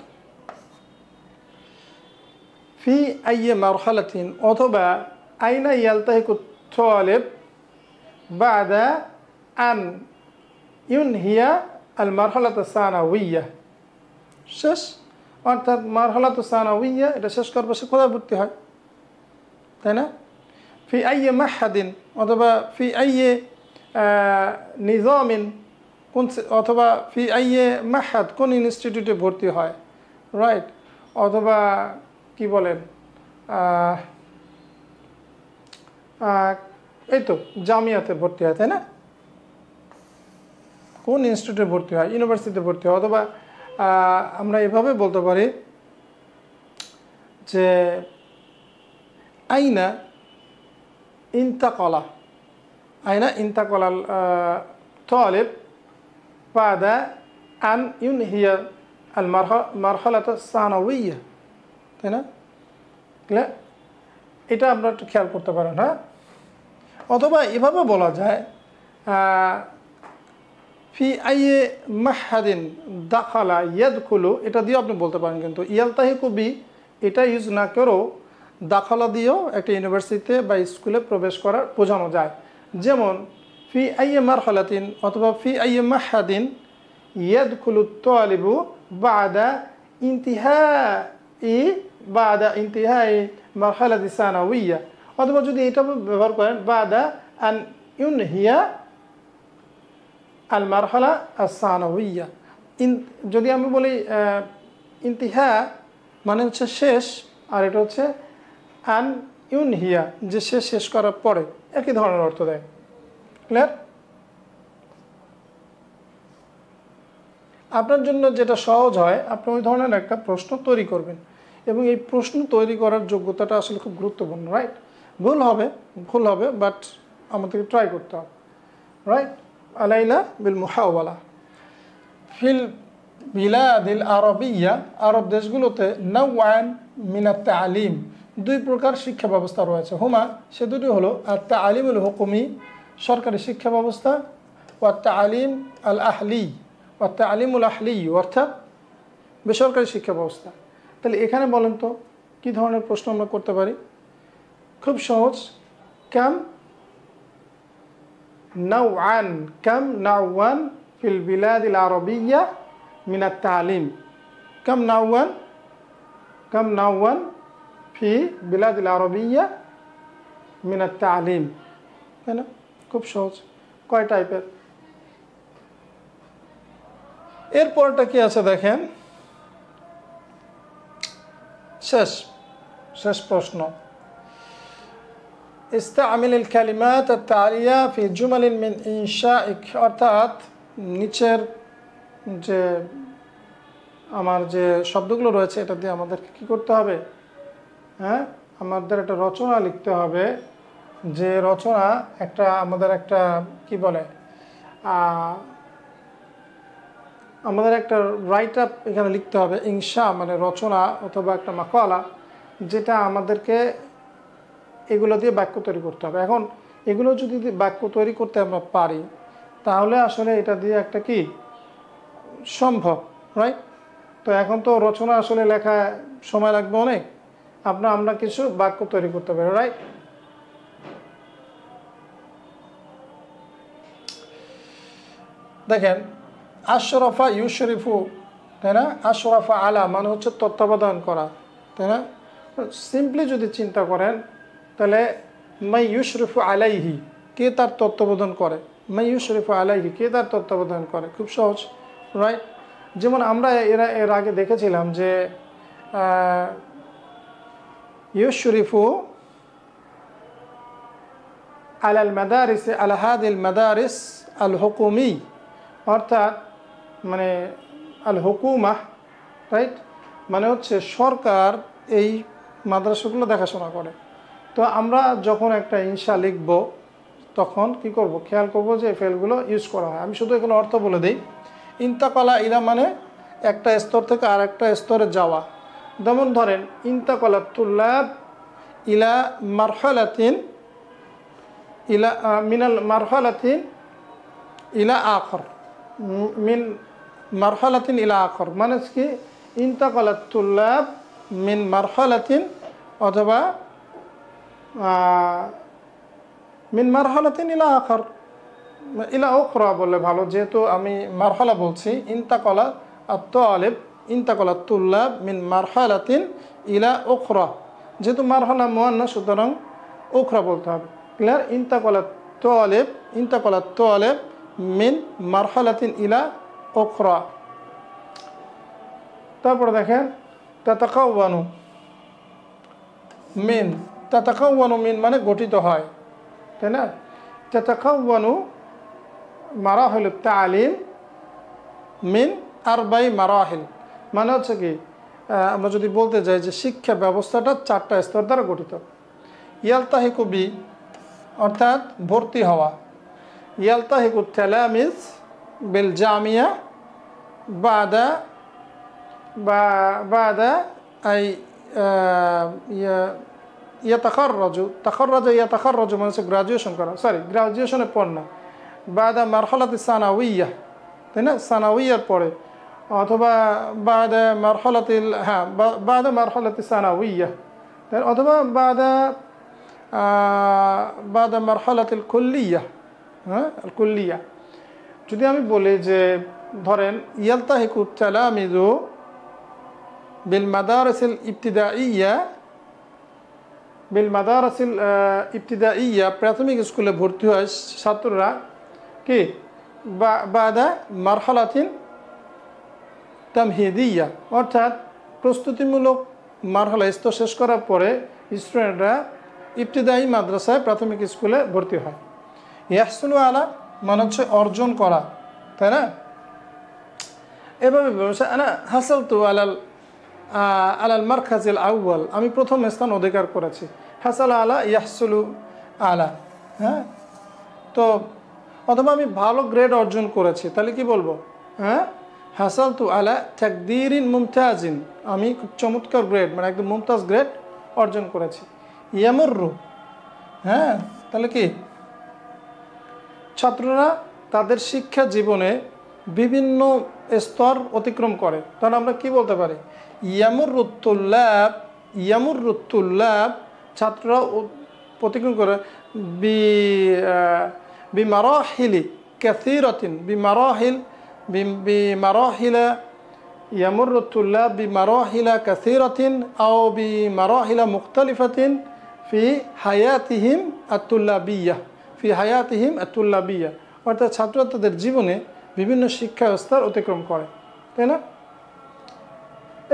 ফি আইয়ি মারহালাতিন, অথবা আইনা ইয়ালতাহিকু তালিব বাদা আন ইউনহিয়া আল মারহালাতাস সানাওয়িয়্যা। শেষ, অর্থাৎ মারহালাতুস সানাওয়িয়্যা এটা শেষ করবে, সে কোথায় ভর্তি হয়, তাই না? ফি আইয়ি মাহহাদিন, অথবা ফি আইয়ি নিজামিন, অথবা ফি আইয়ি মাহহাদ, কোন ইনস্টিটিউটে ভর্তি হয়, রাইট? অথবা কি বলেন, এই তো জামিয়াতে ভর্তি হয়, তাই না? কোন ইনস্টিটিউটে ভর্তি হয়, ইউনিভার্সিটিতে ভর্তি হয়। অথবা আমরা এভাবে বলতে পারি যে আইনা ইন্তাকালা তালিব বাদা আন ইউনহিয়া আল মারহালাতাস সানাওয়িয়্যা, তাই না? এটা আমরা একটু খেয়াল করতে পারেন। হ্যাঁ, অথবা এভাবে বলা যায়, ফি আইয়ি মাহহাদিন দাখালা ইয়াদখুলু, এটা দিয়েও আপনি বলতে পারেন, কিন্তু ইয়ালতাহিকু বি এটা ইউজ না করেও দাখালা দিয়েও একটা ইউনিভার্সিটিতে বা স্কুলে প্রবেশ করার বোঝানো যায়। যেমন ফি আইয়ি মারহালাতিন অথবা ফি আইয়ি মাহহাদিন ইয়াদখুলু তালিবু বাদা ইন্তিহাই মারহালাতিস সানাওয়িয়্যা, অথবা যদি এটা ব্যবহার করেন বাদা আন ইউনহিয়া আল মারহালা আস সানাওয়িয়্যা। যদি আমি বলি ইন্তিহা মানে হচ্ছে শেষ, আর এটা হচ্ছে আন ইউনহিয়া, যে শেষ করার পরে, একই ধরনের অর্থ দেয়। ক্লিয়ার? আপনার জন্য যেটা সহজ হয়, আপনি ওই ধরনের একটা প্রশ্ন তৈরি করবেন, এবং এই প্রশ্ন তৈরি করার যোগ্যতাটা আসলে খুব গুরুত্বপূর্ণ, রাইট? ভুল হবে, বাট আমাদেরকে ট্রাই করতে হবে, রাইট? আলাইনা বিল মুহাওয়ালা। ফিল বিলাদিল আরবিয়া, আরব দেশগুলোতে নাওয়ান মিনাত তালিম, দুই প্রকার শিক্ষা ব্যবস্থা রয়েছে। হুমা, সে দুটি হলো আর তালিমুল হুকুমি, সরকারি শিক্ষা ব্যবস্থা, ওয়া তালিম আল আহলি, ওয়া তালিমুল আহলি অর্থাৎ বেসরকারি শিক্ষা ব্যবস্থা। তাহলে এখানে বলেন তো কী ধরনের প্রশ্ন আমরা করতে পারি? খুব সহজ, কাম নাওআন কাম নাওয়ান ফিল বিলাদিল আরবিয়্যা মিনাত তালিম। কাম নাওয়ান ফি বিলাদিল আরবিয়্যা মিনাত তালিম, তাই না? খুব সহজ। কয় টাইপের? এরপরটা কি আছে দেখেন, শেষ প্রশ্ন। ইস্তামিলিল কালিমাত আত-তালিয়া ফি জুমালিন মিন ইনশাইক, অর্থাৎ নিচের যে আমার যে শব্দগুলো রয়েছে এটা দিয়ে আমাদেরকে কী করতে হবে? হ্যাঁ, আমাদের একটা রচনা লিখতে হবে, যে রচনা আমাদের একটা কি বলে, আমাদের একটা রাইট আপ এখানে লিখতে হবে। ইনশা মানে রচনা অথবা একটা মাকালা, যেটা আমাদেরকে এগুলো দিয়ে বাক্য তৈরি করতে হবে। এখন এগুলো যদি বাক্য তৈরি করতে আমরা পারি, তাহলে আসলে এটা দিয়ে একটা কি সম্ভব, রাইট? তো এখন তো রচনা আসলে লেখা সময় লাগবে অনেক, আমরা কিছু বাক্য তৈরি করতে পারি, রাইট? দেখেন, আশরাফা ইউশরিফু, তাই না? আশরাফা আলা মানে হচ্ছে তত্ত্বাবধান করা, তাই না? সিম্পলি যদি চিন্তা করেন তাহলে মাই ইউশরিফু আলাইহি, কে তার তত্ত্বাবধান করে? মাই ইউশরিফু আলাইহি, কে তার তত্ত্বাবধান করে? খুব সহজ, রাইট? যেমন আমরা এর আগে দেখেছিলাম যে ইউশরিফু আলাল মাদারিস আলা হাদিল মাদারিস আল হুকুমি, অর্থাৎ মানে আল হুকুমাহ, রাইট? মানে হচ্ছে সরকার এই মাদ্রাসাগুলো দেখাশোনা করে। তো আমরা যখন একটা ইনশা লিখব তখন কি করব, খেয়াল করব যে ফেলগুলো ইউজ করা হয়। আমি শুধু এখানে অর্থ বলে দিই। ইন্তাকালা ইলা মানে একটা স্তর থেকে আর একটা স্তরে যাওয়া। যেমন ধরেন ইন্তাকালা তুল্লাব ইলা মারহালাতিন ইলা মিনাল মারহালাতিন ইলা আখর, মিন মারহালাতিন ইলা আখর মানে কি ইন্তাকালা তুল্লাব মিন মারহালাতিন অথবা মিন মারহালাতিন ইলা আখর, ইলা উখরা বললে ভালো, যেহেতু আমি মারহালা বলছি। ইন্তাকালা আত-তালিব ইন্তাকালা তুল্লাব মিন মারহালাতিন ইলা উখরা, যেহেতু মারহালা মুয়ান্নাস সুতরাং উখরা বলতে হবে। ক্লিয়ার? ইন্তাকালা তালিব মিন মারহালাতিন ইলা উখরা। তারপরে দেখেন তাতাকাওয়ানু মিন মানে গঠিত হয়, তাই না? তাতাকাওয়ানু মারাহিলুত তালিম মিন আরবাই মারাহিল মানে হচ্ছে কি, আমরা যদি বলতে যাই যে শিক্ষা ব্যবস্থাটা 4টা স্তর দ্বারা গঠিত। ইয়ালতাহিকু বি অর্থাৎ ভর্তি হওয়া, ইয়ালতাহিকু তালামিজ বিল জামিয়া বাদা আই ইয়াতাখাররাজু মানে হচ্ছে গ্রাজুয়েশন করা, গ্রাজুয়েশনের পর না, বাদা মারহালাতি সানাউইয়া, তাই না? সানাউইয়ার পরে, অথবা বাদা মারহালাতি সানাউইয়া, অথবা বাদা মারহালাতিল কুল্লিয়া, হ্যাঁ কুল্লিয়া। যদি আমি বলি যে ধরেন ইয়ালতাহিকু তালামিজু বিল মাদারিসিল ইবতিদাইয়া প্রাথমিক স্কুলে ভর্তি হয় ছাত্ররা কি বাদা মারহালাতিন তামহিদিয়া, অর্থাৎ প্রস্তুতিমূলক মারহালা স্তর শেষ করার পরে স্টুডেন্টরা ইবতিদায়ী মাদ্রাসায় প্রাথমিক স্কুলে ভর্তি হয়। ইয়াহসুলু আলা মানে হচ্ছে অর্জন করা, তাই না? এভাবে হাসালতু আলাল মারকাজিল আউয়াল, আমি প্রথম স্থান অধিকার করেছি। হাসাল আলা ইয়াহসুলু আলা, হ্যাঁ? তো অথবা আমি ভালো গ্রেড অর্জন করেছি, তাহলে কি বলবো? হ্যাঁ, হাসালতু আলা তাকদীরিন মুমতাজিন, আমি খুব চমৎকার গ্রেড মানে একদম মুমতাজ গ্রেড অর্জন করেছি। ইয়ামুররু, হ্যাঁ, তাহলে কি ছাত্ররা তাদের শিক্ষা জীবনে বিভিন্ন স্তর অতিক্রম করে, তাহলে আমরা কি বলতে পারি? ইয়ামুরুত তুল্লাব ছাত্ররা অতিক্রম করে বিমারাহিলি কাসীরাতিন বিমারাহিলা ইয়ামুরু তুল্লাব বিমারাহিলা কাসীরাতিন আও বিমারাহিলা মুখতালিফাতিন ফি হায়াতিহিম আত-তুল্লাবিyyah অর্থাৎ ছাত্র তাদের জীবনে বিভিন্ন শিক্ষা স্তর অতিক্রম করে, তাই না?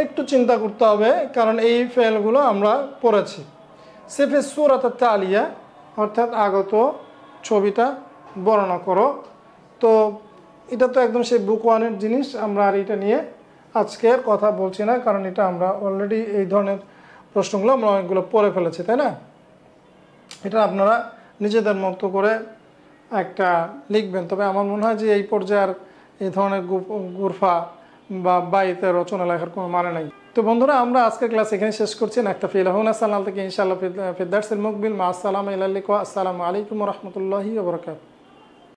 একটু চিন্তা করতে হবে, কারণ এই ফেলগুলো আমরা পড়েছি। সিফি সূরাত আত-তালিয়া অর্থাৎ আগত ছবিটা বর্ণনা করো। তো এটা তো একদম সেই বুক ওয়ানের জিনিস, আমরা আর এটা নিয়ে আজকের কথা বলছি না, কারণ এটা আমরা অলরেডি এই ধরনের প্রশ্নগুলো আমরা অনেকগুলো পড়ে ফেলেছি, তাই না? এটা আপনারা নিজেদের মতো করে একটা লিখবেন। তবে আমার মনে হয় যে এই পর্যায়ের এই ধরনের গুরফা বা বাইতে রচনা লেখার কোনো মানে নাই। তো বন্ধুরা, আমরা আজকের ক্লাস এখানে শেষ করছি। নাকতাফি লাহুনা সালাম থেকে ইনশাআল্লাহ ফিদ দারসিল মুকবিল মা আসসালামু আলাইকুম ওয়া আসসালামু আলাইকুম ওয়া রাহমাতুল্লাহি ওয়া বারাকাতুহু।